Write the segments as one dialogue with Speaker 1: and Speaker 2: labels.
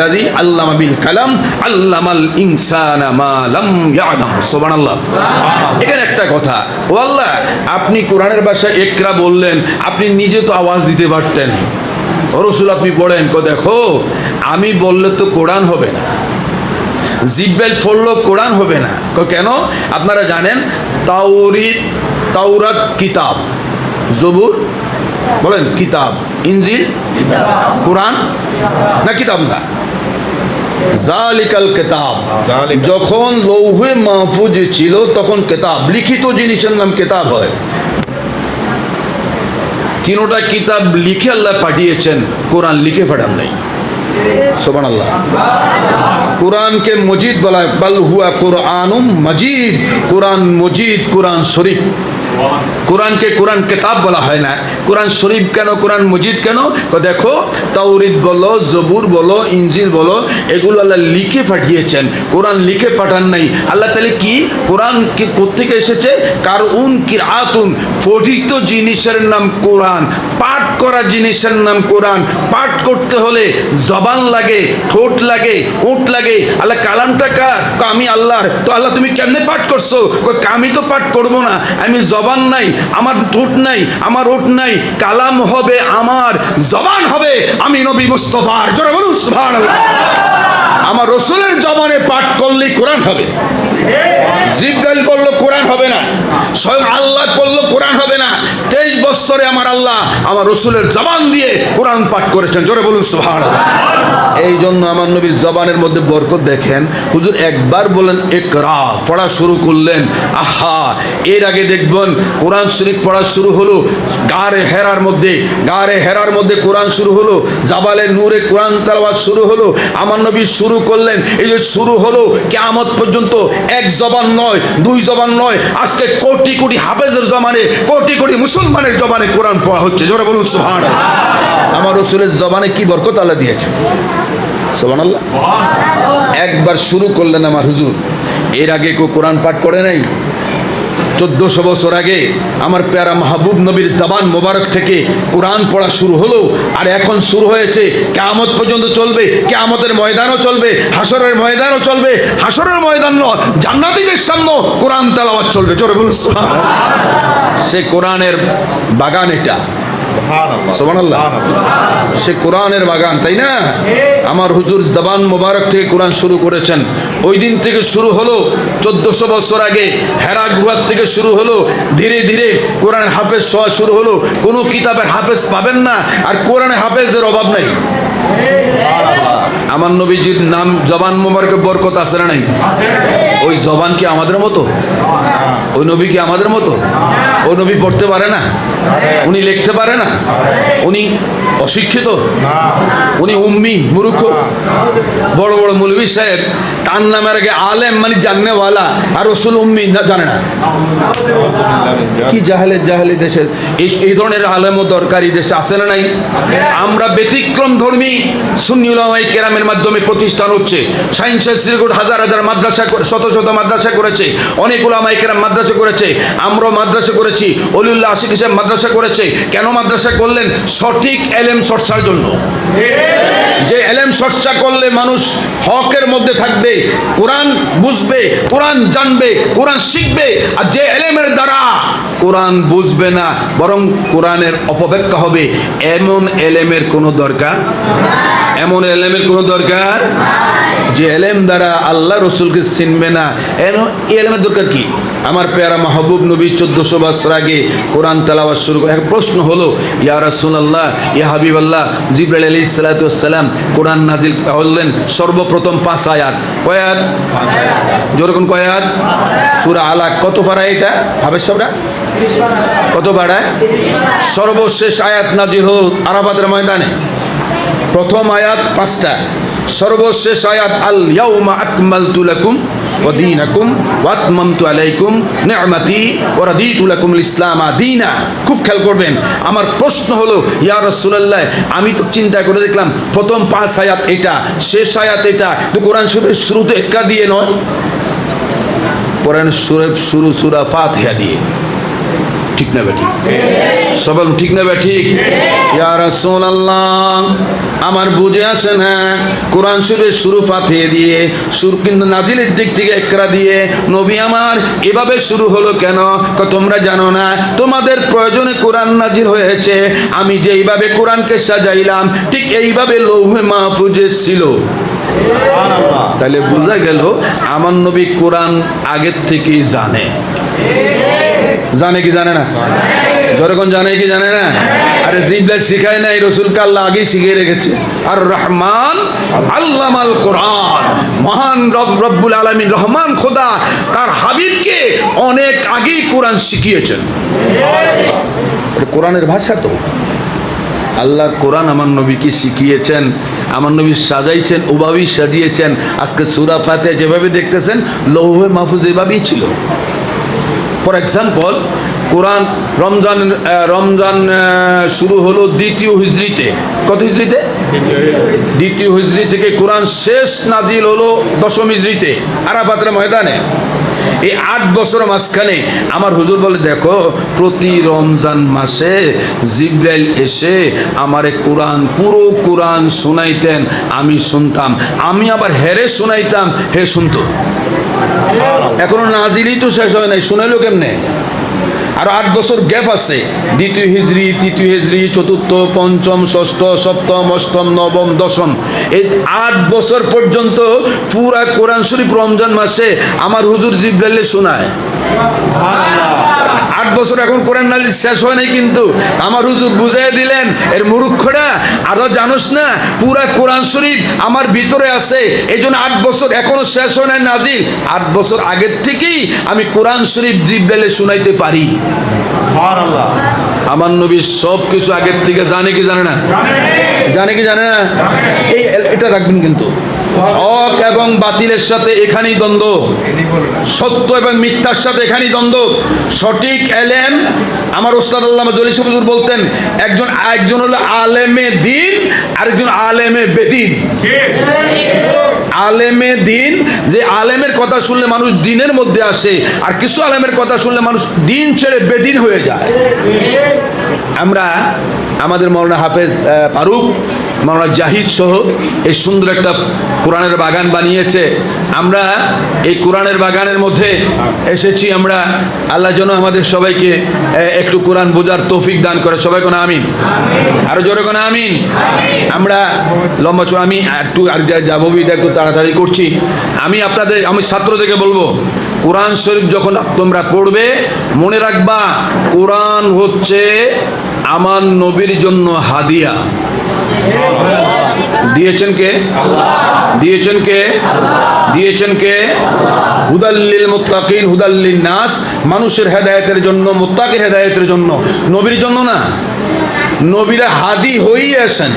Speaker 1: লাযী আল্লামা বিল কালাম আল্লামাল ইনসানা মা লাম ইয়ালাম। সুবহানাল্লাহ। এখানে একটা কথা, ও আল্লাহ, আপনি কোরআনের ভাষায় ইকরা বললেন, আপনি নিজে তো আওয়াজ দিতে পারতেন। ও রাসূল, আপনি বলেন, দেখো আমি বললে তো কোরআন হবে না, জিব্রাইল পড়লো কোরআন হবে না। কেন? আপনারা জানেন তাওরাত কিতাব, জবুর বলেন কিতাব, ইনজিল কোরআন না কিতাব না, জালিকাল কিতাব। যখন লৌহে মাহফুজ ছিল তখন কিতাব, লিখিত জিনিসের নাম কিতাব হয়। তিনটা কিতাব লিখে আল্লাহ পাঠিয়েছেন, কোরআন লিখে পাঠান নাই। সুবহানাল্লাহ। কোরআনকে মজিদ বলা হয়, বাল হুয়া কুরআনুম মজিদ, কোরআন মজিদ, কোরআন শরীফ। কোরআনকে কোরআন কিতাব বলা হয় না, কোরআন শরীফ কেন, কোরআন মজিদ কেন? দেখো তাওরাত বলো, জবুর বলো, ইনজিল বলো, এগুলো আল্লাহ লিখে পাঠিয়েছেন, কোরআন লিখে পাঠান নাই। আল্লাহ তাহলে কি কোরআন কোত্থেকে এসেছে? কারউন কিরাতুন, পঠিত জিনিসের নাম কোরআন, পাঠ করা জিনিসের নাম কোরআন। পাঠ করতে হলে জবান লাগে, ঠোঁট লাগে, ওঁট লাগে। আল্লাহ কালামটা কার? আমি আল্লাহর। তো আল্লাহ তুমি কেমনে পাঠ করছো? আমি তো পাঠ করবো না, আমি জবান নাই, আমার ঠোঁট নাই, আমার ওঁট নাই, কালাম হবে আমার, জবান হবে আমি নবী মুস্তাফার। জোরে বলুন সুবহানাল্লাহ। আমার রাসূলের জবানে পাঠ করলে কোরআন হবে। জিব্রাইল বলল কোরআন হবে না, স্বয়ং আল্লাহ বলল কোরআন হবে না। 23 বছরে আমার আল্লাহ আমার রাসূলের জবান দিয়ে কোরআন পাঠ করেছেন। জোরে বলুন সুবহানাল্লাহ। এই জন্য আমার নবীর জবানের মধ্যে বরকত দেখেন। হুজুর একবার বলেন ইকরা, পড়া শুরু করলেন, আহা! এর আগে দেখবেন কোরআন শরীফ পড়া শুরু হলো গারে হেরার মধ্যে কোরআন শুরু হলো, জাবালে নূরে কোরআন তেলাওয়াত শুরু হলো। আমার নবী শুরু করলেন, এই যে শুরু হলো কিয়ামত পর্যন্ত এক জবান নয়, দুই জবান নয়, আজকে কোটি কোটি হাফেজের জবানে, কোটি কোটি মুসলমানের জবানে কোরআন পড়া হচ্ছে। জোরে বলুন সুবহানাল্লাহ। আমার রাসূলের জবানে কি বরকত আল্লাহ দিয়েছে। সুবহানাল্লাহ। একবার শুরু করলেন আমার হুজুর, এর আগে কেউ কোরআন পাঠ করে নাই। 1400 বছর আগে আমার প্যারা মাহবুব নবীর জবান মোবারক থেকে কোরআন পড়া শুরু হলো, আর এখন শুরু হয়েছে, কিয়ামত পর্যন্ত চলবে। কিয়ামতের ময়দানও চলবে, হাসরের ময়দানও চলবে। হাসরের ময়দান নয়, জান্নাতীদের সামনে কোরআন তেলাওয়াত চলবে। জোরে বলুন সুবহানাল্লাহ। সে কোরআনের বাগান, এটা সুবহানাল্লাহ, সে কোরআনের বাগান, তাই না? আমার হুজুর জবান মোবারক থেকে কোরআন শুরু করেছেন। ওই দিন থেকে শুরু হলো, 1400 বছর আগে হেরা গুহার থেকে শুরু হলো। ধীরে ধীরে কোরআন হাফেজ হওয়া শুরু হলো। কোনো কিতাবের হাফেজ পাবেন না, আর কোরআনে হাফেজের অভাব নাই। আমার নবীজির নাম জবান মোবারকে বরকত আছে না নাই? ওই জবান কি আমাদের মতো? ওই নবী কি আমাদের মতো? ওই নবী পড়তে পারে না? উনি লিখতে পারে না? উনি অশিক্ষিত? উনি উম্মি, মূর্খ? বড় বড় মৌলভী সাহেব তার নামের আগে আলেম মানে জাননেওয়ালা, আর রাসূল উম্মি জানে না। কি জাহেলি দেশে এই ধরনের আলেমও দরকারি দেশে আছে না নাই? আমরা ব্যতিক্রম ধর্মী সুন্নি উলামায়ে কেরামের মাধ্যমে প্রতিষ্ঠান হচ্ছে। সায়েন্সের সিলেট হাজার হাজার মাদ্রাসা, শত শত মাদ্রাসা করেছে, অনেক উলামায়ে কেরাম মাদ্রাসা করেছে, আমরাও মাদ্রাসা করেছি, ওলিউল্লাহ আশিক সাহেব মাদ্রাসা করেছে। কেন মাদ্রাসা করলেন? সঠিক এলেম চর্চার জন্য। যে এলেম চর্চা করলে মানুষ হকের মধ্যে থাকবে, কোরআন বুঝবে, কোরআন জানবে, কোরআন শিখবে। আর যে এলেমের দ্বারা কোরআন বুঝবে না, বরং কোরআনের অপব্যাখ্যা হবে, এমন এলেমের কোনো দরকার, এমন এলেমের কোনো দরকার যে এলেম দ্বারা আল্লাহ রসুলকে চিনবে না, এই এলেমের দরকার কি? আমার প্যারা মাহবুব নবী 1400 বছর আগে কোরআন তেলাওয়াত শুরু করে। প্রশ্ন হলো, ইয়া রাসূলুল্লাহ, ইয়া হাবিবাল্লাহ, জিবরাইল আলাইহিস সালাতু ওয়াস সালাম কোরআন নাজিল করলেন সর্বপ্রথম 5 আয়াত। কয় আয়াত? যেরকম কয় আয়াত? সূরা আলাক। কত পারা এটা হাফেজ সাহেবরা? কত পারা? সর্বশেষ আয়াত নাজিল হলো আরাফাতের ময়দানে। প্রথম আয়াত 5টা, সর্বশেষ আয়াত আল ইয়াউমা আকমালতু লাকুম ওয়া দীনাকুম ওয়া আতমামতু আলাইকুম নি'মাতি ওয়া রাদিতু লাকুমুল ইসলামা দীনা। খুব খেয়াল করবেন। আমার প্রশ্ন হলো, ইয়া রাসূলুল্লাহ, আমি তো চিন্তা করে দেখলাম প্রথম 5 আয়াত এটা, শেষ আয়াত এটা, তো কোরআন শরীফের শুরুতে ইকরা দিয়ে নয়, কোরআন শরীফ শুরু সূরা ফাতিহা দিয়ে। ঠিক না বেঠিক? সবাই ঠিক না বেঠিক? ইয়া রাসূলুল্লাহ, আমার বুঝে আসে না, কোরআন শরীফের শুরু ফাতিহা দিয়ে, শুরু কিন্তু নাজিলের দিক থেকে ইকরা দিয়ে, নবী আমার এভাবে শুরু হলো কেন? তোমরা জানো না তোমাদের প্রয়োজনে কোরআন নাজিল হয়েছে, আমি যেইভাবে কোরআনকে সাজাইলাম ঠিক এইভাবে লৌহে মাহফুজে ছিল। তাহলে বোঝা গেল আমার নবী কোরআন আগের থেকেই জানে। জানে কি জানে না? যখন জানে কি জানে না? আরে জিবলা শিখায় নাই, রসুলকে আল্লাহ আগেই শিখিয়ে রেখেছে। আর রহমান আল্লামাল কোরআন, মহান রব্বুল আলামিন রহমান খোদা তার হাবিবকে অনেক আগেই কোরআন শিখিয়েছেন। কোরআনের ভাষা তো আল্লাহর কোরআন আমার নবীকে শিখিয়েছেন, আমার নবী সাজাইছেন, ওভাবেই সাজিয়েছেন। আজকে সূরা ফাতিহা যেভাবে দেখতেছেন লৌহে মাহফুজ এভাবেই ছিল। ফর এক্সাম্পল, কোরআন রমজান শুরু হলো দ্বিতীয় হিজরিতে। কত হিজরিতে? দ্বিতীয় হিজরি থেকে কোরআন শেষ নাজিল হলো দশম হিজরিতে আরাফাতের ময়দানে। এই 8 বছর মাঝখানে আমার হুজুর বলে, দেখো প্রতি রমজান মাসে জিবরাইল এসে আমারে কোরআন, পুরো কোরআন শোনাইতেন, আমি শুনতাম, আমি আবার হেরে শোনাইতাম, হে শুনতো। এখনো নাজিলই তো শেষ হয় নাই, শোনাইলো কেমনে? আর 8 বছর গ্যাপ আছে, দ্বিতীয় হিজরি, তৃতীয় হিজরি, চতুর্থ, পঞ্চম, ষষ্ঠ, সপ্তম, অষ্টম, নবম, দশম, এই 8 বছর পর্যন্ত পুরা কোরআন শরীফ রমজান মাসে আমার হুজুর জিবরাইলে শোনায়। 8 বছর এখন কোরআন নাজিল শেষ হয় নাই, কিন্তু আমার হুজুর বুঝাই দিলেন, এর মূর্খরা আরো জানোস না পুরা কোরআন শরীফ আমার ভিতরে আছে, এই জন্য 8 বছর এখনো শেষ হয় নাই নাজিল। 8 বছর আগের থেকেই আমি কোরআন শরীফ জিবরাইলে শোনাইতে পারি। আমার নবী সব কিছু আগের থেকে জানে কি জানে না? জানে কি জানে না? এই এটা রাখবেন, কিন্তু হক এবং বাতিলের সাথে এখানেই দ্বন্দ্ব, সত্য এবং মিথ্যার সাথে এখানেই দ্বন্দ্ব। সঠিক এলেম, আমার ওস্তাদ আল্লামা জলিল হুজুর বলতেন, একজন হলো আলেমে দিন, আরেকজন আলেমে বেদিন। আলেমে দিন, যে আলেমের কথা শুনলে মানুষ দিনের মধ্যে আসে, আর কিছু আলেমের কথা শুনলে মানুষ দিন ছেড়ে বেদিন হয়ে যায়। আমরা আমাদের মৌলানা হাফেজ ফারুক, মৌলানা জাহিদ সহ এই সুন্দর একটা কোরআনের বাগান বানিয়েছে। আমরা এই কোরআনের বাগানের মধ্যে এসেছি, আমরা আল্লাহ যেন আমাদের সবাইকে একটু কোরআন বোঝার তৌফিক দান করে। সবাই কোন আমিন, আরো জোরে কোন আমিন। আমরা লম্বা চড়া, আমি একটু আর যাবো, একটু তাড়াতাড়ি করছি। আমি ছাত্রদেরকে বলবো, কোরআন শরীফ যখন তোমরা পড়বে মনে রাখবা, কোরআন হচ্ছে আমার নবীর জন্য হাদিয়া। দিয়েছেন কে? দিয়েছেন কে? দিয়েছেন কে? হুদাল্লিল মুত্তাকিন, হুদাল্লিন নাস, মানুষের হেদায়েতের জন্য, মুত্তাকির হেদায়েতের জন্য, নবীর জন্য না। নবীরা হাদি হয়েই আসেন,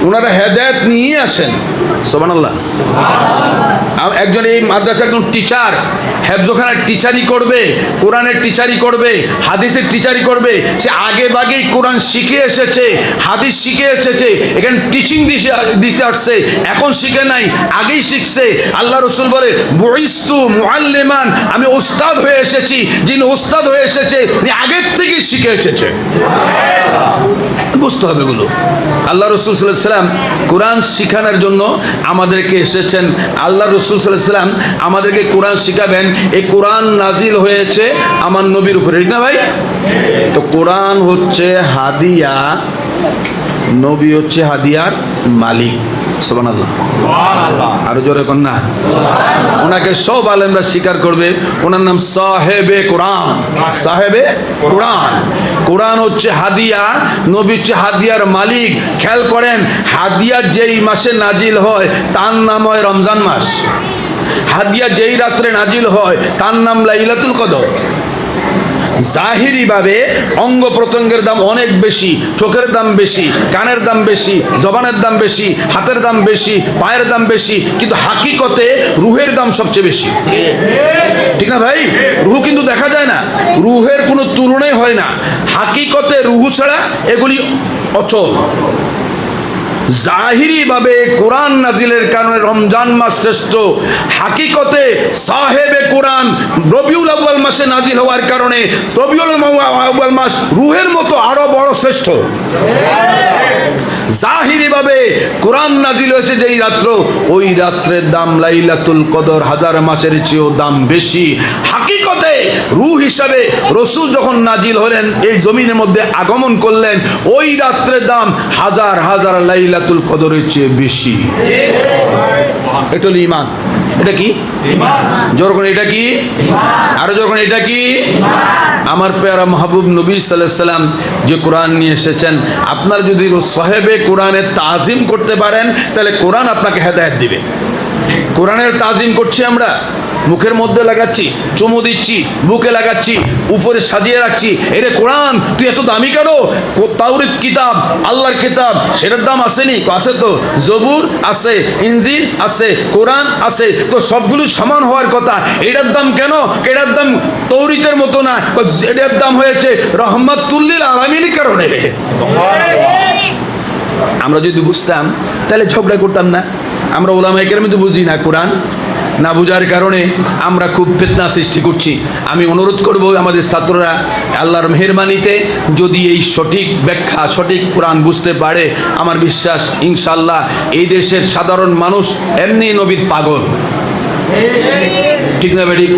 Speaker 1: ওনারা হেদায়েত নিয়ে আসেন। সুবহানাল্লাহ। একজন এই মাদ্রাসা একজন টিচার, হেফজখানার টিচারি করবে, কোরআনের টিচারি করবে, হাদিসের টিচারি করবে, সে আগে বাগেই কোরআন শিখে এসেছে, হাদিস শিখে এসেছে, এখানে টিচিং দিতে আসছে, এখন শিখে নাই, আগেই শিখছে। আল্লাহ রসুল বলে, বুইস্তু মুআল্লিমান, আমি ওস্তাদ হয়ে এসেছি। যিনি ওস্তাদ হয়ে এসেছে উনি আগের থেকেই শিখে এসেছে। বুঝতে হবে এগুলো। আল্লাহ রসুল সাল্লাল্লাহু আলাইহি ওয়াসাল্লাম কোরআন শিখানোর জন্য আমাদেরকে এসেছেন। আল্লাহ রসুল সাল্লাল্লাহু আলাইহি ওয়াসাল্লাম আমাদেরকে কোরআন শিখাবেন। এই কোরআন নাজিল হয়েছে আমার নবীর উপরে, ঠিক না ভাই? তো কোরআন হচ্ছে হাদিয়া, নবী হচ্ছে হাদিয়ার মালিক। সুবহানাল্লাহ। আরো জোরে কোন না? ওনাকে সব আলেমরা স্বীকার করবে, ওনার নাম সাহেবে কোরআন। সাহেবে কোরআন। কোরআন হচ্ছে হাদিয়া, নবী হচ্ছে হাদিয়ার মালিক। খেয়াল করেন, হাদিয়া যেই মাসে নাজিল হয় তার নাম হয় রমজান মাস। হাদিয়া যেই রাত্রে নাজিল হয় তার নাম লাইলাতুল কদর। জাহিরি ভাবে অঙ্গ প্রত্যঙ্গের দাম অনেক বেশি, চোখের দাম বেশি, কানের দাম বেশি, জবানের দাম বেশি, হাতের দাম বেশি, পায়ের দাম বেশি, কিন্তু হাকিকতে রুহের দাম সবচেয়ে বেশি। ঠিক না ভাই? রুহ কিন্তু দেখা যায় না, রুহের কোনো তুলনাই হয় না। হাকিকতে রুহু ছাড়া এগুলি অচল। জাহিরি ভাবে কোরআন নাজিলের কারণে রমজান মাস শ্রেষ্ঠ, হাকিকতে সাহেবে কোরআন রবিউল আউয়াল মাসে নাজিল হওয়ার কারণে রবিউল আউয়াল মাস রুহের মতো আরো বড় শ্রেষ্ঠ। জাহিরি ভাবে কোরআন নাজিল হয়েছে যেই রাত্র, ওই রাত্রের দাম লাইলাতুল কদর হাজার মাসের চেয়েও দাম বেশি। হাকিকতে রূহ হিসাবে রসূল যখন নাজিল হলেন, এই জমিনের মধ্যে আগমন করলেন, ওই রাত্রের দাম হাজার হাজার লাইলাতুল কদরের চেয়ে বেশি। এটা হলো ঈমান। এটা কি? যখন এটা কি? আরো যখন এটা কি? আমার পেয়ারা মাহবুব নবী সাল্লাল্লাহু আলাইহি সাল্লাম যে কোরআন নিয়ে এসেছেন, আপনার যদি সাহেবে কোরআনের তাজিম করতে পারেন, তাহলে কোরআন আপনাকে হেদায়েত দিবে। কোরআনের তাজিম করছি আমরা, মুখের মধ্যে লাগাচ্ছি, চুমু দিচ্ছি, বুকে লাগাচ্ছি, উপরে সাজিয়ে রাখছি, এরে কোরআন তুই এত দামি কেন? তাওরাত কিতাব, আল্লাহর কিতাব, সেটার দাম আসেনি? আছে তো। জবুর আছে, ইনজিল আছে, কোরআন আছে, তো সবগুলো সমান হওয়ার কথা। এটার দাম কেন? এটার দাম তৌরিতের মতো না, এটার দাম হয়েছে রহমাতুল লিল আলামিনের কারণে। আমরা যদি বুঝতাম তাহলে ঝগড়া করতাম না। আমরা উলামায়ে কেরাম তো বুঝি না, কোরআন না বুঝার কারণে আমরা খুব ফিতনা সৃষ্টি করছি। আমি অনুরোধ করব আমাদের ছাত্ররা, আল্লাহর মেহেরবানিতে যদি এই সঠিক ব্যাখ্যা, সঠিক কোরআন বুঝতে পারে, আমার বিশ্বাস ইনশাআল্লাহ এই দেশের সাধারণ মানুষ এমনি নবীর পাগল, ঠিক না বেঠিক?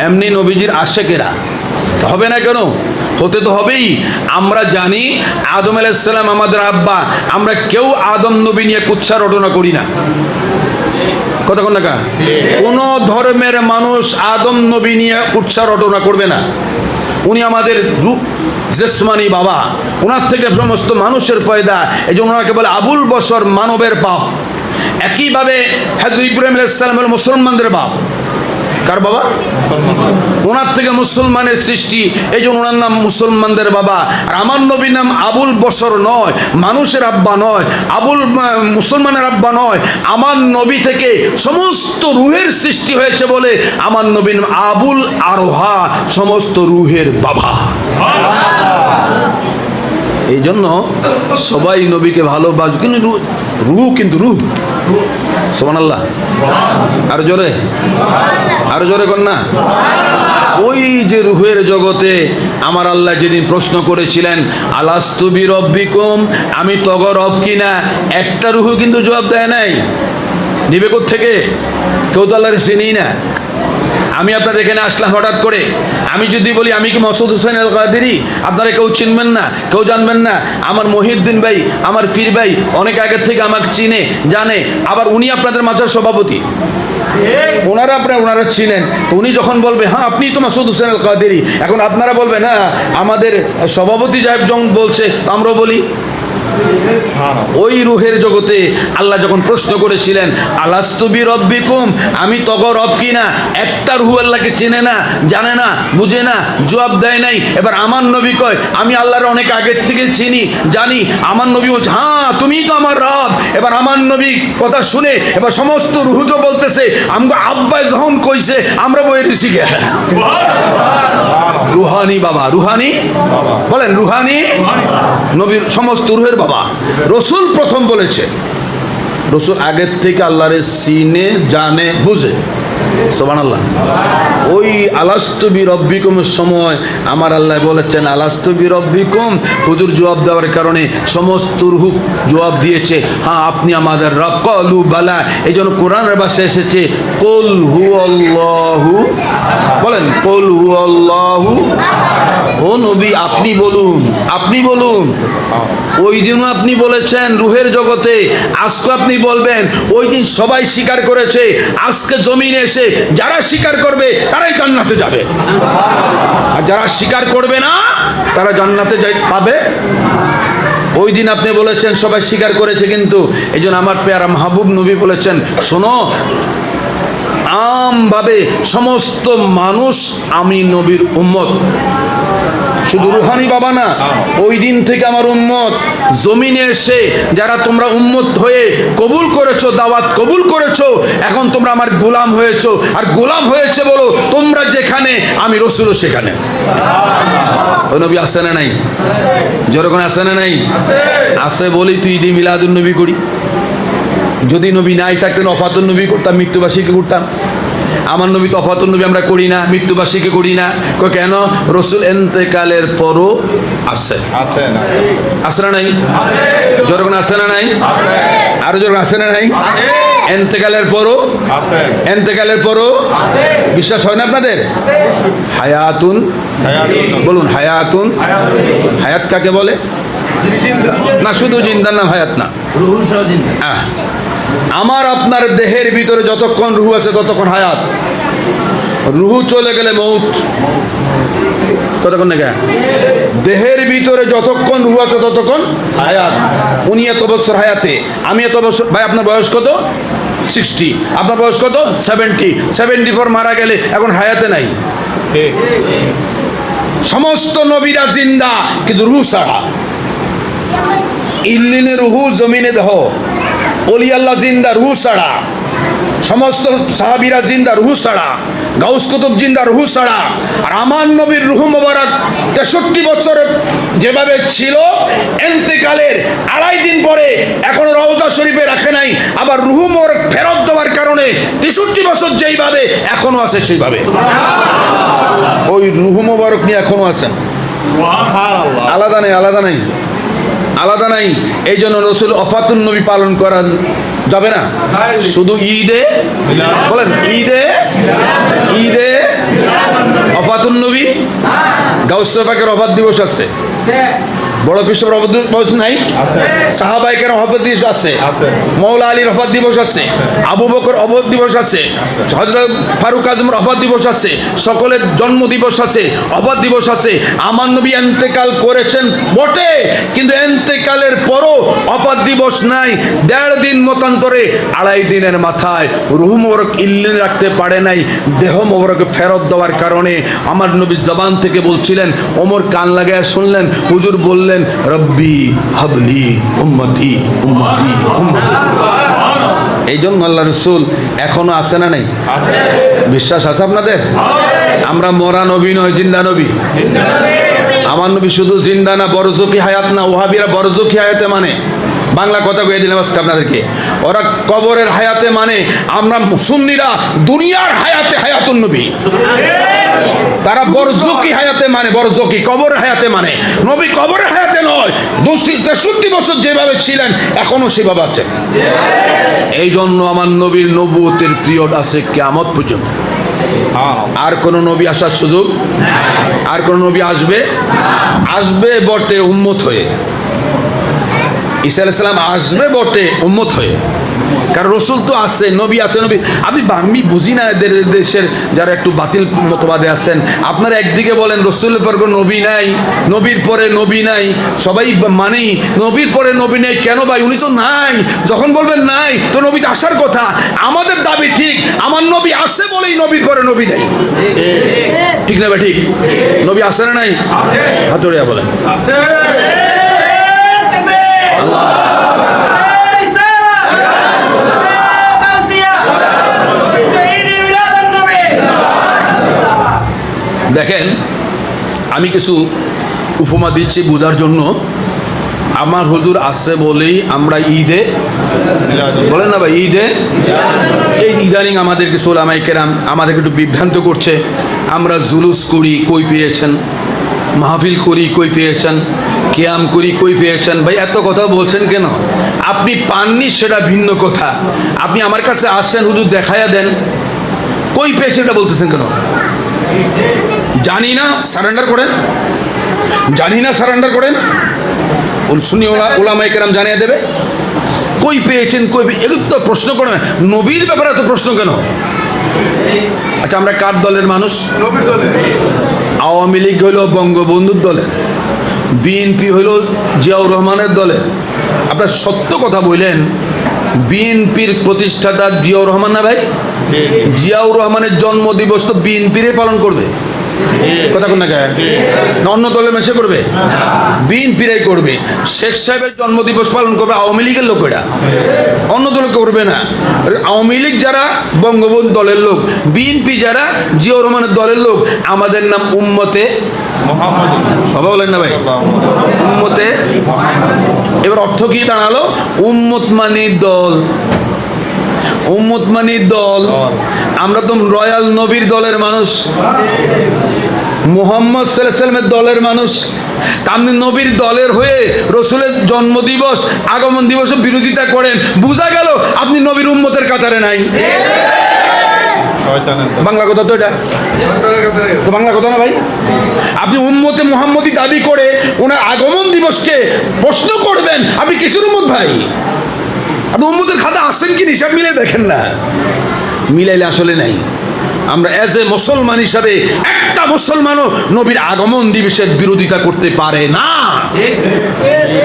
Speaker 1: এমনি নবীজির আশেকেরা হবে না কেন? হতে তো হবেই। আমরা জানি আদম আলাইহিস সালাম আমাদের আব্বা, আমরা কেউ আদম নবী নিয়ে কুৎসা রটনা করি না। কতক্ষণ টাকা কোন ধর্মের মানুষ আদম নবী নিয়ে কুৎসা রটনা করবে না। উনি আমাদের জেসমানি বাবা, ওনার থেকে সমস্ত মানুষের পয়দা, এই জন্য ওনাকে বলে আবুল বশর, মানবের বাপ। একইভাবে হযরত ইব্রাহিম আলাইহিস সালাম হল মুসলমানদের বাপ। কার বাবা? ওনার থেকে মুসলমানের সৃষ্টি, এই জন্য ওনার নাম মুসলমানদের বাবা। আর আমার নবীর নাম আবুল বশর নয়, মানুষের আব্বা নয়, মুসলমানের আব্বা নয়। আমার নবী থেকে সমস্ত রুহের সৃষ্টি হয়েছে বলে আমার নবীর নাম আবুল আরোহা, সমস্ত রুহের বাবা। এই জন্য সবাই নবীকে ভালোবাসবে, কিন্তু রুহ, কিন্তু রুহ। সুবহানাল্লাহ। আরো জোরে, আরো জোরে কর না। ওই যে রুহের জগতে আমার আল্লাহ যেদিন প্রশ্ন করেছিলেন, আলাস্তু বিরব্বিকুম, আমি তগ রব কিনা, একটা রুহ কিন্তু জবাব দেয় নাই। দিবে কোত্থেকে? কেউ তো আল্লাহর চিনি না। আমি আপনাদের এখানে আসলাম হঠাৎ করে, আমি যদি বলি আমি কি মাসুদ হোসেন আল কাদেরী, আপনারা কেউ চিনবেন না, কেউ জানবেন না। আমার মহিউদ্দিন ভাই, আমার পীর ভাই অনেক আগের থেকে আমাকে চিনে, জানে। আবার উনি আপনাদের মাঝের সভাপতি, ওনারা চিনেন। তো উনি যখন বলবে হ্যাঁ আপনি তো মাসুদ হোসেন আল কাদেরী, এখন আপনারা বলবেন হ্যাঁ আমাদের সভাপতি সাহেব যখন বলছে আমরাও বলি। ওই রুহের জগতে আল্লাহ যখন প্রশ্ন করেছিলেন আলাস্তু বিরব্বিকুম, আমি তগ রব কিনা, একটা রুহ আল্লাহকে চেনে না, জানে না, বুঝে না, জবাব দেয় নাই। এবার আমার নবী কয় আমি আল্লাহর অনেক আগের থেকে চিনি, জানি। আমার নবী বলছে হ্যাঁ তুমিই তো আমার রব। এবার আমার নবী কথা শুনে এবার সমস্ত রুহ তো বলতেছে আমগো আব্বাই যখন কইছে আমরা বই ঋষি গে। রুহানি বাবা, রুহানি বলেন, রুহানি নবীর সমস্ত রুহের বাবা। রসুল প্রথম বলেছে, রসুল আগের থেকে আল্লাহর চিনে, জানে, বুঝে। সুবহানাল্লাহ। ওই আলাস্তু বিরব্বিকুমের সময় আমার আল্লাহ বলেছেন আলাস্তু বিরব্বিকুম, হুজুর জবাব দেওয়ার কারণে সমস্ত রূহ জবাব দিয়েছে হ্যাঁ আপনি আমাদের রব। ক্বালু বালা, এই জন্য কোরআনের ভাষায় এসেছে কুল হুয়াল্লাহু, বলেন কুল হুয়াল্লাহু। ও নবী আপনি বলুন, আপনি বলুন। ওই দিনও আপনি বলেছেন রুহের জগতে, আজকে আপনি বলবেন। ওই দিন সবাই স্বীকার করেছে, আজকে জমিনে এসে যারা স্বীকার করবে তারাই জান্নাতে যাবে, আর যারা স্বীকার করবে না তারা জান্নাতে পাবে। ওই দিন আপনি বলেছেন সবাই স্বীকার করেছে, কিন্তু এই জন্য আমার পেয়ারা মাহবুব নবী বলেছেন শোনো, আমভাবে সমস্ত মানুষ আমি নবীর উম্মত, শুধু রুহানি বাবা না। ওই দিন থেকে আমার উম্মত জমিনে এসে যারা তোমরা উম্মত হয়ে কবুল করেছ করেছো, দাওয়াত কবুল করেছো, এখন তোমরা আমার গোলাম হয়েছো। আর গোলাম হয়েছে বলো তোমরা যেখানে, আমি রসুলও সেখানে। ওই নবী আছে না নাই? যেরকম আছে না নাই? আছে বলেই তুই ঈদে মিলাদুন নবী করি। যদি নবী নাই থাকতেন ওফাতুন নবী করতাম, মৃত্যুবার্ষিকী করতাম। আমার নবী তো ওফাতুন নবী আমরা করি না, মৃত্যুবার্ষিকী করি না। কেন? রসুল এন্তেকালের পরও আছে। আছে না নাই? যখন আছে না নাই? আরো যখন আছে না নাই? এন্তেকালের পরও, এন্তেকালের পরও বিশ্বাস হয় না আপনাদের? হায়াতুন, বলুন হায়াতুন। হায়াত কাকে বলে? না শুধু জিন্দার নাম হায়াত না, আমার আপনার দেহের ভিতরে যতক্ষণ রুহু আছে ততক্ষণ হায়াত। রুহু চলে গেলে মৌত। ততক্ষণ নাকি দেহের ভিতরে যতক্ষণ রুহু আছে ততক্ষণ হায়াত। উনি এত বছর হায়াতে, আমি এত বছর। ভাই আপনার বয়স কত? 60। আপনার বয়স কত? 70। 74 মারা গেলে এখন হায়াতে নাই। সমস্ত নবীরা জিন্দা কিন্তু রুহু ছাড়া। ইল্লিনে রুহু জমিনে দেহ, ওলি আল্লাহ জিন্দা রুহু ছাড়া। সমস্ত সাহাবীরা জিন্দা রুহু ছাড়া, গাউস কুতুব জিন্দা রুহু ছাড়া। আর আমার নবীর রুহু মোবারক 63 বছর যেভাবে ছিল, এন্তেকালের 2.5 দিন পরে এখনো রওজা শরীফে রাখে নাই, আবার রুহু মোবারক ফেরত দেওয়ার কারণে 63 বছর যেইভাবে এখনো আছে সেইভাবে ওই রুহু মোবারক নিয়ে এখনো আছেন। আলাদা নেই, আলাদা নাই, আলাদা নাই। এই জন্য রসুল ওফাতুন নবী পালন করা যাবে না। শুধু ঈদে, বলেন ঈদে, ঈদে ওফাতুন নবী। গাউসে পাকের ওফাত দিবস আছে, বড় বিশ্বের ওফাত দিবস নাই? সাহাবায়ে ওফাত দিবস আছে, মৌলা আলীর ওফাত দিবস আছে, আবু বকর ওফাত দিবস আছে, হযরত ফারুক আজমের ওফাত দিবস আছে, সকলের জন্ম দিবস আছে, ওফাত দিবস আছে। আমার নবী ইন্তেকাল করেছেন বটে, কিন্তু ইন্তেকালের পরও ওফাত দিবস নাই। 1.5 দিন মতান্তরে 2.5 দিনের মাথায় রূহ মোবারক ইল্লিন রাখতে পারে নাই। দেহ মোবারক ফেরত দেওয়ার কারণে আমার নবী জবান থেকে বলছিলেন, ওমর কান লাগায় শুনলেন, হুজুর বললেন রব্বি হাবলি উম্মতি উম্মতি উম্মতি। এই জন্য আল্লাহ রসুল এখনো আছে না নাই? বিশ্বাস আছে আপনাদের? আমরা মরা নবী নয়, জিন্দা নবী। আমার নবী শুধু জিন্দা না, বরজকি হায়াত না। ওহাবিরা বরজকি হায়াতে মানে, বাংলা কথা কয়ে দিলাম আজকে আপনাদেরকে, ওরা কবরের হায়াতে মানে। আমরা সুন্নিরা দুনিয়ার হায়াতে হায়াতুন নবী। তারা বরজকি হায়াতে মানে, বরজকি কবরের হায়াতে মানে। নবী কবরের হায়াতে নয়, 63 বছর যেভাবে ছিলেন এখনো সেভাবে আছেন। এই জন্য আমার নবীর নবুয়তের পিরিয়ড আছে কিয়ামত পর্যন্ত। আর কোন নবী আসার সুযোগ, আর কোন নবী আসবে? আসবে বটে উম্মত হয়ে। ঈসা আলাইহিস সালাম আসবে বটে উম্মত হয়ে, কারণ রসুল তো আছে, নবী আছে। নবী আমি বুঝি না এদের দেশের যারা একটু বাতিল মতবাদে আছেন, আপনারা একদিকে বলেন রসুলের পর নবী নাই, নবীর পরে নবী নাই, সবাই মানি নবীর পরে নবী নেই। কেন ভাই? উনি তো নাই। যখন বলবেন নাই তো নবী তো আসার কথা। আমাদের দাবি ঠিক, আমার নবী আছে বলেই নবীর পরে নবী নাই। ঠিক না ভাই? ঠিক। নবী আছে না নাই? হাতুড়িয়া বলেন আছে। দেখেন, আমি কিছু উপমা দিচ্ছি বোঝার জন্য। আমার হুজুর আছে বলেই আমরা ঈদে বলেন না ভাই, ঈদে। এই ইদানিং আমাদের কিছু ওলামায়ে কেরাম আমাদেরকে একটু বিভ্রান্ত করছে। আমরা জুলুস করি, কই পেয়েছেন? মাহফিল করি, কই পেয়েছেন? কিয়াম করি, কই পেয়েছেন? ভাই এত কথা বলছেন কেন? আপনি পাননি সেটা ভিন্ন কথা। আপনি আমার কাছে আসছেন, হুজুর দেখাইয়া দেন, কই পেয়েছেন এটা বলতেছেন কেন? জানি না, সারেন্ডার করেন। জানি না, সারেন্ডার করেন। শুনি ওলামায়ে কেরাম জানিয়ে দেবে। কই পেয়েছেন, কই এগুলো তো প্রশ্ন করেন। নবীর ব্যাপারে এত প্রশ্ন কেন? আচ্ছা, আমরা কার দলের মানুষ? নবীর দলের। আওয়ামী লীগ হইল বঙ্গবন্ধুর দলের, বিএনপি হইল জিয়াউর রহমানের দলের। আপনার সত্য কথা বললেন, বিএনপির প্রতিষ্ঠাতা জিয়াউর রহমান না ভাই? জিয়াউর রহমানের জন্মদিবস তো বিএনপিরে পালন করবে। কথা কোন না অন্য দলের মেসে করবে, বিএনপিরাই করবে। শেখ সাহেবের জন্মদিবস পালন করবে আওয়ামী লীগের লোকেরা, অন্য দল করবে না। আওয়ামী লীগ যারা বঙ্গবন্ধু দলের লোক, বিএনপি যারা জিয়াউর রহমানের দলের লোক, আমাদের নাম উম্মতে সবাই বলেন না ভাই, উম্মতে। এবার অর্থ কি দাঁড়ালো? উম্মত মানে দল, উম্মত মানে দল। আমরা তো রয়্যাল নবীর দলের মানুষ, মুহাম্মদ সাল্লাল্লাহু আলাইহি ওয়াসাল্লামের দলের মানুষ। আপনি নবীর দলের হয়ে রসুলের জন্মদিবস আগমন দিবসে বিরোধিতা করেন, বোঝা গেল আপনি নবীর উম্মতের কাতারে নাই। বাংলা কথা তো এটা, তো বাংলা কথা না ভাই। আপনি উম্মতে মুহাম্মদী দাবি করে ওনার আগমন দিবসকে প্রশ্ন করবেন, আপনি কিসের উম্মত ভাই? আপনি উম্মতের খাতা আসছেন কি হিসাব মিলে দেখেন না, মিলাইলে আসলে নাই। আমরা এজ এ মুসলমান হিসাবে একটা মুসলমানও নবীর আগমন দিবসের বিরোধিতা করতে পারে না,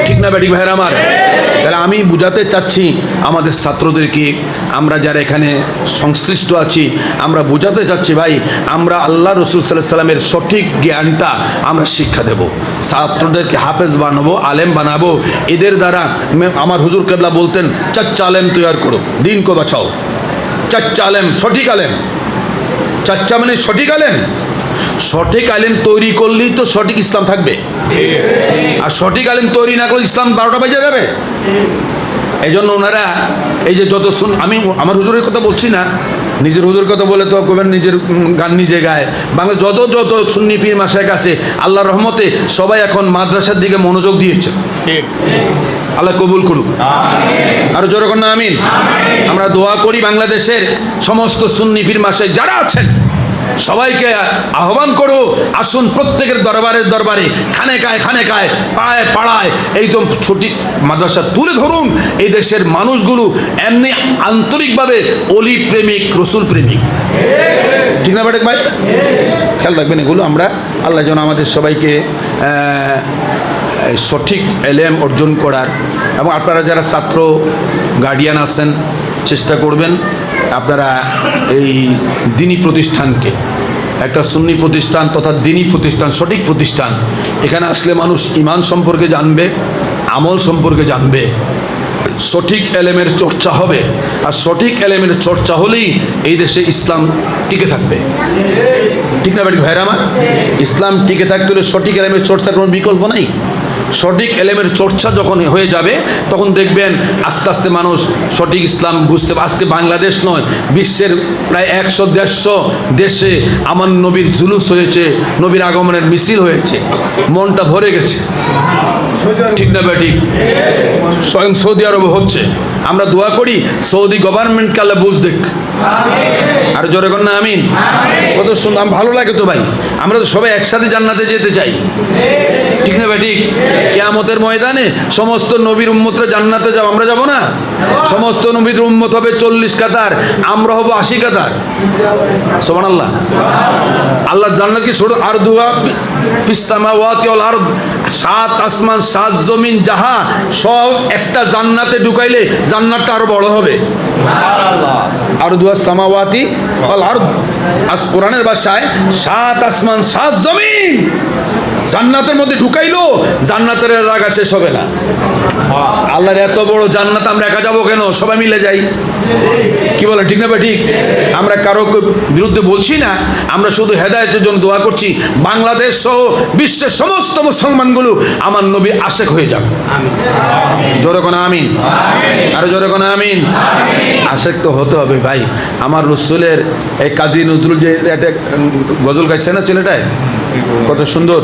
Speaker 1: ঠিক না বেটি ভাইয়ের আমার? তাহলে আমি বুঝাতে চাচ্ছি আমাদের ছাত্রদেরকে, আমরা যারা এখানে সংশ্লিষ্ট আছি, আমরা বুঝাতে চাচ্ছি ভাই, আমরা আল্লাহ রসুল সাল্লাল্লাহু আলাইহি ওয়াসাল্লামের সঠিক জ্ঞানটা আমরা শিক্ষা দেব, ছাত্রদেরকে হাফেজ বানাবো, আলেম বানাবো। এদের দ্বারা আমার হুজুর কেবলা বলতেন, চাচ্চা আলেম তৈয়ার করো, দিন কো বাঁচাও। চাচ্চা আলেম, সঠিক আলেম, চাচ্চা মানে সঠিক আলেম। সঠিক আলেম তৈরি করলেই তো সঠিক ইসলাম থাকবে, আর সঠিক আলেম তৈরি না করলে ইসলাম 12টা বাজে যাবে। এই জন্য ওনারা এই যে যত আমি আমার হুজুরের কথা বলছি না, নিজের হুজুরের কথা বলে তো করবেন, নিজের গান নিজে গায়। বাংলা যত যত সুন্নি পীর মাশায়েখ আছে, আল্লাহর রহমতে সবাই এখন মাদ্রাসার দিকে মনোযোগ দিয়েছে, আল্লাহ কবুল করুক। আর জোরে কর না আমিন। আমরা দোয়া করি বাংলাদেশের সমস্ত সুন্নি পীর মাশায়েখ যারা আছেন সবাইকে আহ্বান করো, আসুন প্রত্যেকের দরবারের দরবারে, খানে খায় পাড়ায় পাড়ায় এই তো ছুটি মাদ্রাসা তুলে ধরুন। এই দেশের মানুষগুলো এমনি আন্তরিকভাবে অলি প্রেমিক, রসুল প্রেমিক, ঠিক না বাটেক ভাই? খেয়াল রাখবেন এগুলো। আমরা আল্লাহ যেন আমাদের সবাইকে সঠিক এলেম অর্জন করার, এবং আপনারা যারা ছাত্র গার্ডিয়ান আছেন চেষ্টা করবেন আপনারা এই দিনী প্রতিষ্ঠানকে, একটা সুন্নি প্রতিষ্ঠান তথা দিনী প্রতিষ্ঠান, সঠিক প্রতিষ্ঠান, এখানে আসলে মানুষ ঈমান সম্পর্কে জানবে, আমল সম্পর্কে জানবে, সঠিক এলেমের চর্চা হবে। আর সঠিক এলেমের চর্চা হলেই এই দেশে ইসলাম টিকে থাকবে, ঠিক না বাড়ি ভাইরা আমার? ইসলাম টিকে থাকতে হলে সঠিক এলেমের চর্চার কোনো বিকল্প নাই। সঠিক এলেমের চর্চা যখন হয়ে যাবে তখন দেখবেন আস্তে আস্তে মানুষ সঠিক ইসলাম বুঝতে। আজকে বাংলাদেশ নয়, বিশ্বের প্রায় 100-150 দেশে আমার নবীর জুলুস হয়েছে, নবীর আগমনের মিছিল হয়েছে, মনটা ভরে গেছে, ঠিক না বেটি? স্বয়ং সৌদি আরব হচ্ছে। আমরা দোয়া করি সৌদি গভর্নমেন্টকে আল্লাহ বুঝ দেখ। আর জোরে কর না আমিন। কত সুন্দর, ভালো লাগে তো ভাই। আমরা তো সবাই একসাথে জান্নাতে যেতে চাই, ঠিক না ভাই? ঠিক। কিয়ামতের ময়দানে সমস্ত নবীর উম্মতরা জান্নাতে যাও, আমরা যাব না? সমস্ত নবীর উম্মত হবে 40 কাতার, আমরা হব 80 কাতার। সুবহানাল্লাহ। আল্লাহ জান্নাত কি ছোট? আর দুয়া ফিস সামাওয়াতি ওয়াল আরদ, 7 আসমান 7 জমিন যাহা সব একটা জান্নাতে ঢুকাইলে জান্নাতটা আরো বড় হবে। সুবহানাল্লাহ। আর দুয়া সামাওয়াতি ওয়াল আরদ, আস কোরআনের ভাষায় 7 আসমান 7 জমিন জান্নাতের মধ্যে ঢুকাইলো, জান্নাতের জায়গা শেষ হবে না। আল্লাহর এত বড় জান্নাত আমরা একা যাবো কেন? সবাই মিলে যাই, কি বলেন? ঠিক না ভাই? ঠিক। আমরা কারো বিরুদ্ধে বলছি না, আমরা শুধু হেদায়েতের জন্য দোয়া করছি। বাংলাদেশ সহ বিশ্বের সমস্ত মুসলমানগুলো আমার নবী আশেক হয়ে যাক। জোরে কোন আমিন। আরো জোরে কোন আমিন। আশেক তো হতে হবে ভাই। আমার রসুলের এই কাজী নজরুল যে একটা গজল গাইছে না ছেলেটায়, কত সুন্দর।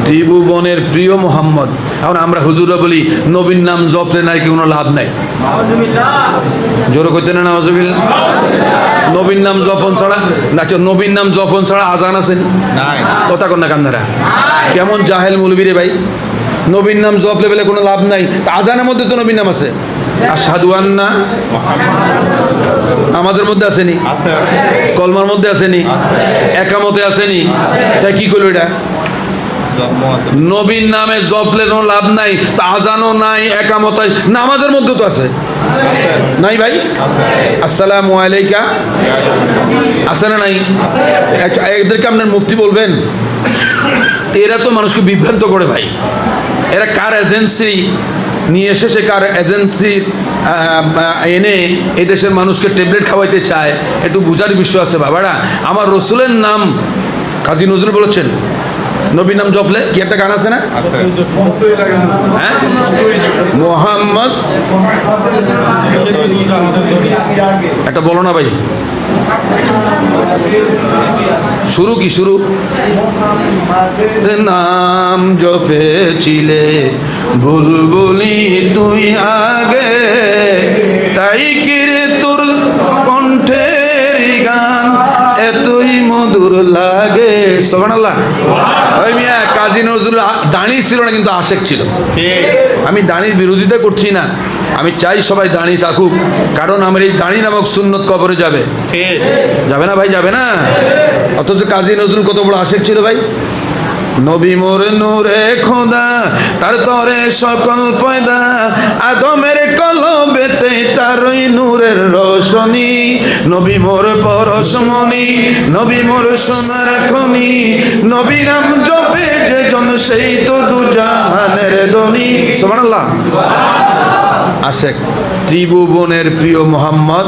Speaker 1: ত্রিভুবনের প্রিয় মোহাম্মদ। এখন আমরা হুজুরা বলি নবীর নাম জপলে নাকি কোনো লাভ নাই। জোরে কইতে না নাউজুবিল্লাহ। নবীর নাম জপন ছাড়া না, নবীর নাম জপন ছাড়া আজান আছে কথা কন না কান্দারা? কেমন জাহেল মৌলবী রে ভাই। নবীর নাম জপলে বলে কোনো লাভ নাই, তা আজানের মধ্যে তো নবীর নাম আছে। আশহাদু আন্না, আমাদের মধ্যে আসেনি? কলমার মধ্যে আসেনি? একামতে আসেনি? তাই কি করলো এটা? নবীর নামে জপলেও লাভ নাই, তাজানও নাই, একামত নামাজের মধ্যে তো আছে নাই ভাই? আসসালামু আলাইকা আছে না নাই? এদেরকে আপনার মুফতি বলবেন? এরা তো মানুষকে বিভ্রান্ত করে ভাই। এরা কার এজেন্সি নিয়ে এসেছে, কার এজেন্সি এনে এই দেশের মানুষকে ট্যাবলেট খাওয়াইতে চায়, একটু বুঝার বিষয় আছে বাবারা। আমার রসুলের নাম কাজী নজরুল বলেছেন, নবীর নাম জপলে কি একটা গান আছে না, হ্যাঁ, মোহাম্মদ একটা বলো না ভাই, শুরু কি শুরু? নাম জপেছিলে বুলবুলি তুই আগে, তাই কিরে তোর কণ্ঠের গান এতই মধুর লাগে। সুবহানাল্লাহ। ওই মিয়া কাজী নজরুল দাঁড়ি ছিল না, কিন্তু আশেক ছিল। আমি দাঁড়ির বিরোধিতা করছি না, আমি চাই সবাই দাঁড়ি থাকুক, কারণ আমার এই দাঁড়ি নামক সুন্নত কবরে যাবে, যাবে না ভাই? যাবে না? অথচ কাজী নজরুল কত বড় আশেক ছিল ভাই। নবী মোর নূরে খোদা, তার তরে সকল ফয়দা, আদমের কলবেতে তারই নূরের রোশনী, নবী মোর পরশমণি, নবী মোর সোনার খনি, নবী নাম জপে যে জন সেই তো দুজাহানের ধনী। সুবহানাল্লাহ। আশেক ত্রিভুবনের প্রিয় মোহাম্মদ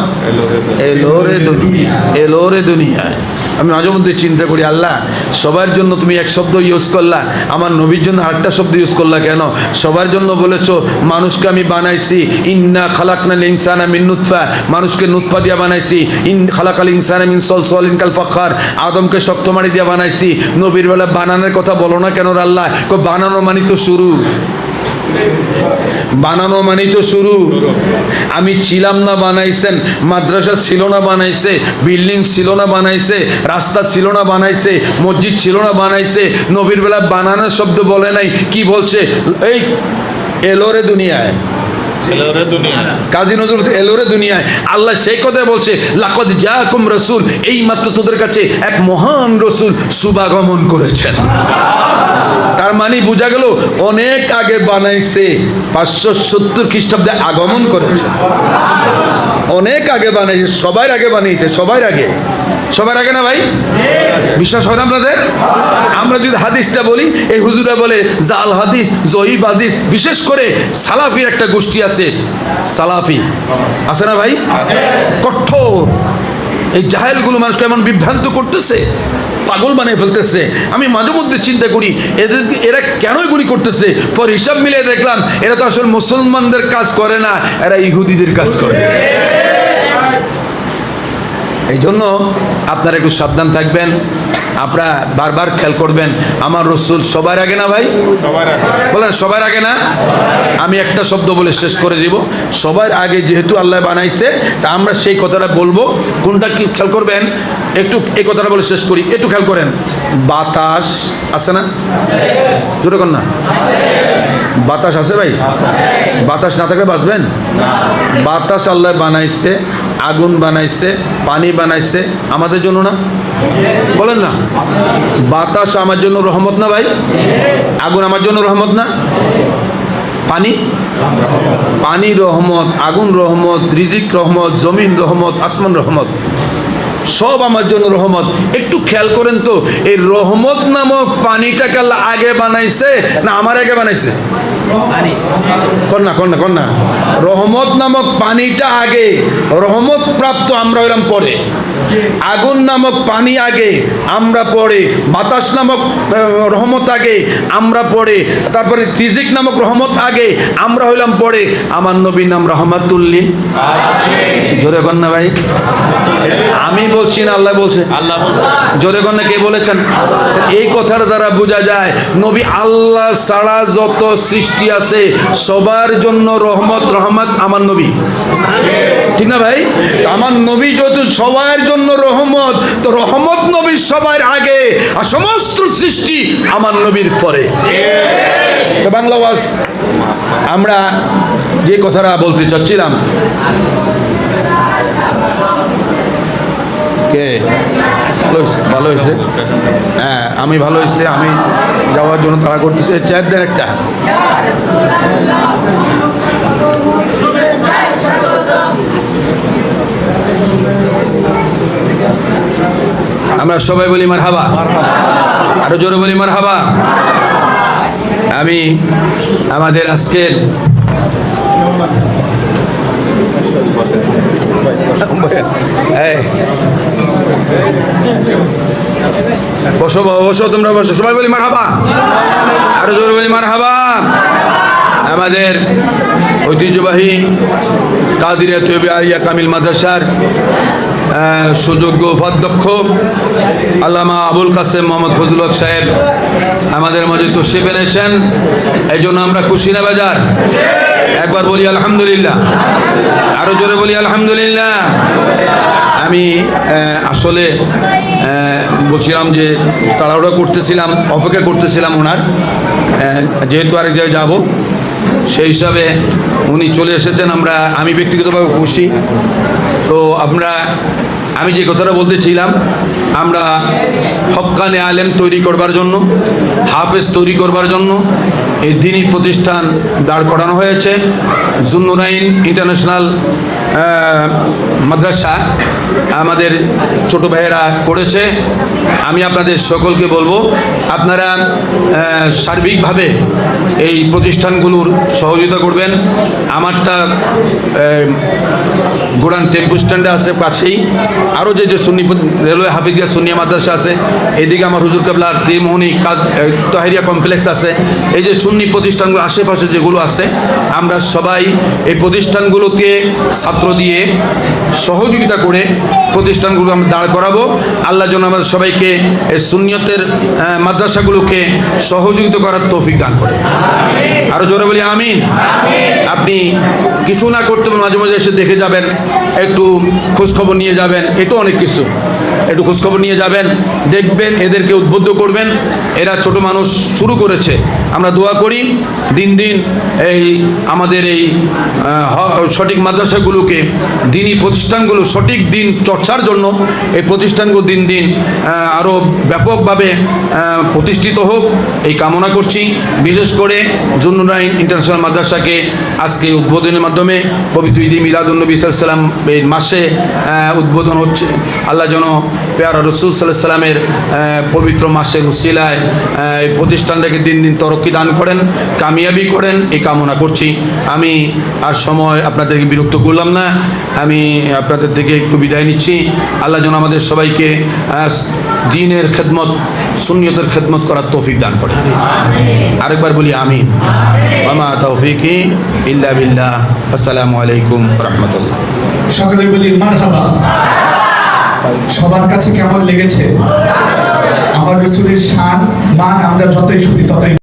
Speaker 1: এলো রে দুনিয়া, এলো রে দুনিয়ায়। আমি মাঝে মধ্যে চিন্তা করি, আল্লাহ সবার জন্য তুমি এক শব্দ ইউজ করলা, আমার নবীর জন্য আরেকটা শব্দ ইউজ করলা কেন? সবার জন্য বলেছো মানুষকে আমি বানাইছি, ইন্না খালাকনাল ইনসানা মিন নুতফা, মানুষকে নুতফা দিয়া বানাইছি, ইন খালাকাল ইনসানা মিন সলসলিন কাল ফাখার, আদমকে শক্ত মাটি দিয়া বানাইছি। নবীর বেলা বানানোর কথা বলো না কেন আল্লাহ? বানানো মানে তো শুরু, বানানো মানে তো শুরু। আমি ছিলাম না বানাইছেন, মাদ্রাসা ছিল না বানাইছে, বিল্ডিং ছিল না বানাইছে, রাস্তা ছিল না বানাইছে, মসজিদ ছিল না বানাইছে। নবীর বেলা বানানোর শব্দ বলে নাই, কি বলছে? এই এলোরে দুনিয়ায়, কাজী নজরুল এলোরে দুনিয়ায়। আল্লাহ সেই কথা বলছে, লাকাদ জাআকুম রাসূল, এই মাত্র তোদের কাছে এক মহান রসুল শুভাগমন করেছেন। তার মানে বোঝা গেল অনেক আগে বানাইছে, 570 খ্রিস্টাব্দে আগমন করেছে, অনেক আগে বানাইছে, সবার আগে বানিয়েছে, সবার আগে, সবার আগে না ভাই? বিশ্বাস হয় না আপনাদের? আমরা যদি হাদিসটা বলি, এই হুজুরা বলে জাল হাদিস, জয়ীফ হাদিস। বিশেষ করে সালাফির একটা গোষ্ঠী আছে, সালাফি আছে না ভাই? কঠোর এই জাহেলগুলো মানুষকে এমন বিভ্রান্ত করতেছে, পাগল বানিয়ে ফেলতেছে। আমি মাঝে মধ্যে চিন্তা করি এরা কেনই গুলি করতেছে। পর হিসাব মিলিয়ে দেখলাম এরা তো আসলে মুসলমানদের কাজ করে না, এরা ইহুদিদের কাজ করে। এই জন্য আপনারা একটু সাবধান থাকবেন, আপনারা বারবার খেয়াল করবেন, আমার রসুল সবার আগে না ভাই? বলেন সবার আগে না? আমি একটা শব্দ বলে শেষ করে দিব, সবার আগে যেহেতু আল্লাহ বানাইছে, তা আমরা সেই কথাটা বলবো। কোনটা কি খেয়াল করবেন, একটু এই কথাটা বলে শেষ করি, একটু খেয়াল করেন। বাতাস আছে না? জোরে কর না। বাতাস আছে ভাই? বাতাস না থাকলে বাঁচবেন? বাতাস আল্লাহ বানাইছে, আগুন বানাইছে, পানি বানাইছে, আমাদের জন্য না? বলেন না। বাতাস আমার জন্য রহমত না ভাই? আগুন আমার জন্য রহমত না? পানি, পানি রহমত, আগুন রহমত, রিজিক রহমত, জমিন রহমত, আসমান রহমত, সব আমার জন্য রহমত। একটু খেয়াল করেন তো, এই রহমত নামক পানিটাকে আল্লাহ আগে বানাইছে না আমার আগে বানাইছে? কন্যা রহমত নামক পানিটা আগে, রহমত প্রাপ্ত আমরা হইলাম পরে। আগুন নামক পানি আগে, আমরা পরে। বাতাস নামক রহমত আগে, আমরা পরে। তারপরে রিজিক নামক রহমত আগে, আমরা হইলাম পরে। আমার নবীর নাম রহমাতুল্লিল। জোরে কন্যা ভাই? আমি বলছি না, আল্লাহ বলছে। জোরে কন্যা কে বলেছেন? এই কথার দ্বারা বোঝা যায় নবী আল্লাহ ছাড়া যত সৃষ্টি আছে সবার জন্য রহমত, রহমত আমার নবী, ঠিক না ভাই? আমার নবী যেহেতু সবার জন্য রহমত, তো রহমত নবী সবার আগে আর সমস্ত সৃষ্টি আমার নবীর পরে। বাংলা ওয়াজ আমরা যে কথাটা বলতে চাচ্ছিলাম, কে ভালো হয়েছে? হ্যাঁ, আমি ভালো হয়েছে। আমি যাওয়ার জন্য তাড়া করতেছি। চার দেন একটা। আমরা সবাই বলি মারহাবা, আরো জোরে বলি মারহাবা। আমি আমাদের আজকের বসো বাবা, বসো, তোমরা বসো, সবাই বলি মারহাবা, আরো জোরে বলি মারহাবা। আমাদের ঐতিহ্যবাহী কাদিরিয়া তৈয়বা আলিয়া কামিল মাদ্রাসার সুযোগ্য উপাধ্যক্ষ আল্লামা আবুল কাসেম মোহাম্মদ ফজলুল হক সাহেব আমাদের মাঝে তশরিফ এনেছেন। এই জন্য আমরা খুশি না বাজার? একবার বলি আলহামদুলিল্লাহ, আরো জোরে বলি আলহামদুলিল্লাহ। আমি আসলে বলছিলাম যে তাড়াহুড়া করতেছিলাম, অপেক্ষা করতেছিলাম ওনার, যেহেতু আরেক জায়গায় যাবো, সেই হিসাবে উনি চলে এসেছেন। আমি ব্যক্তিগতভাবে খুশি। তো আমি যে কথাটা বলতেছিলাম, আমরা হক্কানে আলেম তৈরি করবার জন্য, হাফেজ তৈরি করবার জন্য এই দ্বীনি প্রতিষ্ঠান দাঁড় করানো হয়েছে। জুন্নুরাইন ইন্টারন্যাশনাল মাদ্রাসা আমাদের ছোট ভাইয়েরা করেছে। আমি আপনাদের সকলকে বলবো, আপনারা সার্বিকভাবে এই প্রতিষ্ঠানগুলোর সহযোগিতা করবেন। আমারটা গোড়ান টেম্পু স্ট্যান্ডে আছে পাশেই, আরও যে সুন্নি রেলওয়ে হাফিজিয়া সুন্নিয়া মাদ্রাসা আছে, এদিকে আমার হুজুর কেবলার ত্রিমোহনী তাহেরিয়া কমপ্লেক্স আছে। এই যে সুন্নি প্রতিষ্ঠানগুলো আশেপাশে যেগুলো আছে, আমরা সবাই এই প্রতিষ্ঠানগুলোকে ছাত্র দিয়ে সহযোগিতা করে প্রতিষ্ঠানগুলো আমরা দাঁড় করাবো। আল্লাহ যেন আমাদের সবাইকে এই সুন্নিয়তের মাদ্রাসাগুলোকে সহযোগিতা করার তৌফিক দান করে। আরো জোরে বলি আমিন। আপনি কিছু না করতে মাঝে মাঝে এসে দেখে যাবেন, একটু খোঁজখবর নিয়ে যাবেন, এটাও অনেক কিছু। একটু খোঁজখবর নিয়ে যাবেন, দেখবেন, এদেরকে উদ্বুদ্ধ করবেন। এরা ছোট মানুষ শুরু করেছে, আমরা দোয়া করি দিন দিন এই আমাদের এই সঠিক মাদ্রাসাগুলোকে, দ্বীনি প্রতিষ্ঠানগুলো সঠিক দিন চর্চার জন্য এই প্রতিষ্ঠানগুলো দিন দিন আরও ব্যাপকভাবে প্রতিষ্ঠিত হোক, এই কামনা করছি। বিশেষ করে জুন্নুরাইন ইন্টারন্যাশনাল মাদ্রাসাকে আজকে উদ্বোধনের মাধ্যমে পবিত্র ঈদ মিলাদুন্নবী সাল্লাল্লাহু আলাইহি ওয়াসাল্লাম এই মাসে উদ্বোধন হচ্ছে। আল্লাহ যেন পেয়ারা রসুল সাল্লাল্লাহু আলাইহি ওয়াসাল্লামের পবিত্র মাসের উসিলায় এই প্রতিষ্ঠানটাকে দিন দিন তরক্কি দান করেন, কামিয়াবি করেন, এই কামনা করছি। আমি আর সময় আপনাদেরকে বিরক্ত করলাম না, আমি আপনাদের থেকে একটু বিদায় নিচ্ছি। আল্লাহ যেন আমাদের সবাইকে দ্বীনের খেদমত, সুন্নিয়তের খেদমত করার তৌফিক দান করে। আরেকবার বলি আমিন। ওয়া মা তাওফীকি ইল্লা বিল্লাহ। আসসালামু আলাইকুম ওয়া রাহমাতুল্লাহ।
Speaker 2: সকলে বলি মারহাবা। সবার কাছে কেমন লেগেছে আমার রাসূলের শান মান? আমরা যতই শুনি ততই